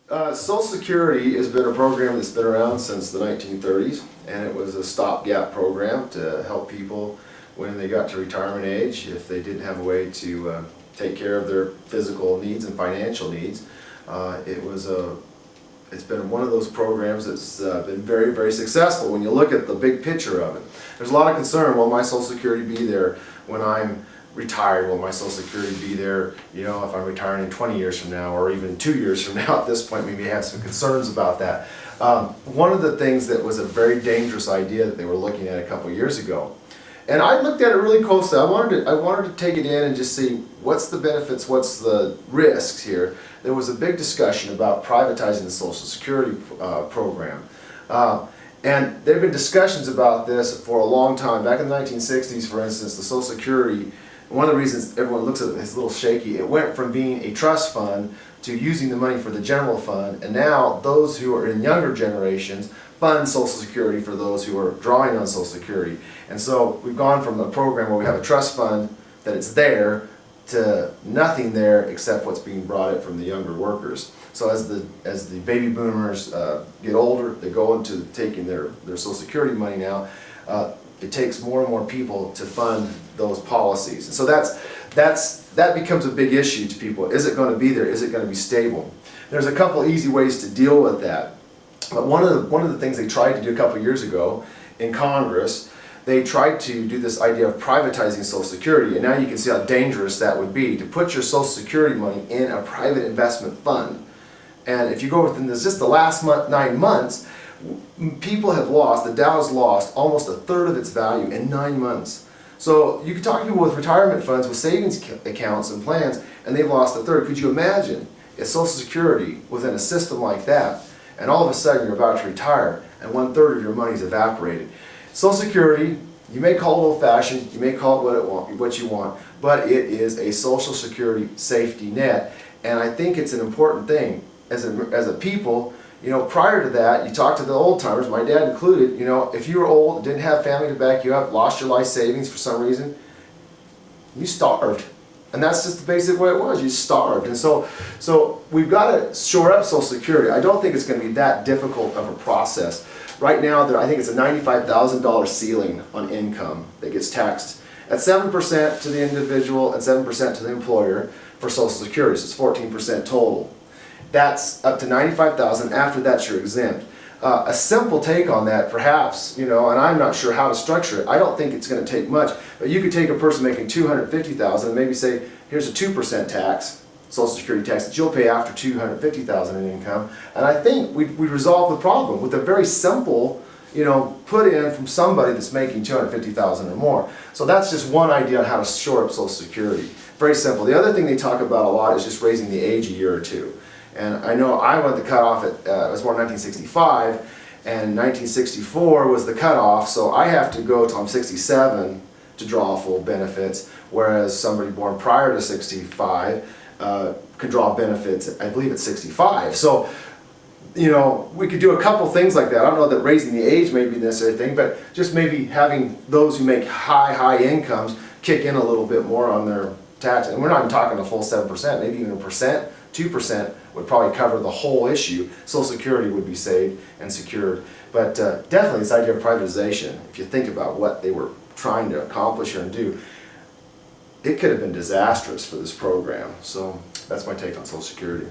Social Security has been a program that's been around since the 1930s, and it was a stopgap program to help people when they got to retirement age if they didn't have a way to take care of their physical needs and financial needs. It's been one of those programs that's been very, very successful when you look at the big picture of it. There's a lot of concern, will my Social Security be there when I'm retired? Will my Social Security be there, you know, if I'm retiring in 20 years from now or even 2 years from now? At this point, maybe have some concerns about that. One of the things that was a very dangerous idea that they were looking at a couple years ago, and I looked at it really closely. I wanted to take it in and just see what's the benefits, what's the risks here. There was a big discussion about privatizing the Social Security program. And there have been discussions about this for a long time. Back in the 1960s, for instance, the Social Security, one of the reasons everyone looks at it as a little shaky, it went from being a trust fund to using the money for the general fund, and now those who are in younger generations fund Social Security for those who are drawing on Social Security. And so we've gone from a program where we have a trust fund that it's there to nothing there except what's being brought in from the younger workers. So as the baby boomers get older, they go into taking their Social Security money now. It takes more and more people to fund those policies. And so that becomes a big issue to people. Is it going to be there? Is it going to be stable? There's a couple easy ways to deal with that. But one of the things they tried to do a couple of years ago in Congress, they tried to do this idea of privatizing Social Security, and now you can see how dangerous that would be, to put your Social Security money in a private investment fund. And if you go within just the last 9 months, people have lost, the Dow has lost almost a third of its value in 9 months. So you can talk to people with retirement funds, with savings accounts and plans, and they've lost a third. Could you imagine if Social Security was in a system like that, and all of a sudden you're about to retire, and 1/3 of your money's evaporated? Social Security, you may call it old-fashioned, you may call it what you want, but it is a Social Security safety net, and I think it's an important thing. As a people, you know, prior to that, you talk to the old timers, my dad included, you know, if you were old, didn't have family to back you up, lost your life savings for some reason, you starved. And that's just the basic way it was. You starved. And so we've got to shore up Social Security. I don't think it's going to be that difficult of a process. Right now, I think it's a $95,000 ceiling on income that gets taxed at 7% to the individual and 7% to the employer for Social Security. So it's 14% total. That's up to $95,000. After that, you're exempt. A simple take on that, perhaps, you know, and I'm not sure how to structure it. I don't think it's going to take much, but you could take a person making $250,000 and maybe say, here's a 2% tax, Social Security tax, that you'll pay after $250,000 in income, and I think we resolve the problem with a very simple, you know, put in from somebody that's making $250,000 or more. So that's just one idea on how to shore up Social Security. Very simple. The other thing they talk about a lot is just raising the age a year or two. And I know I went the cutoff at, I was born in 1965, and 1964 was the cutoff, so I have to go till I'm 67 to draw full benefits, whereas somebody born prior to 65 can draw benefits, I believe, at 65. So, you know, we could do a couple things like that. I don't know that raising the age may be the necessary thing, but just maybe having those who make high incomes kick in a little bit more on their tax. And we're not even talking a full 7%, maybe even 1%, 2% would probably cover the whole issue. Social Security would be saved and secured. But definitely this idea of privatization, if you think about what they were trying to accomplish and do, it could have been disastrous for this program. So that's my take on Social Security.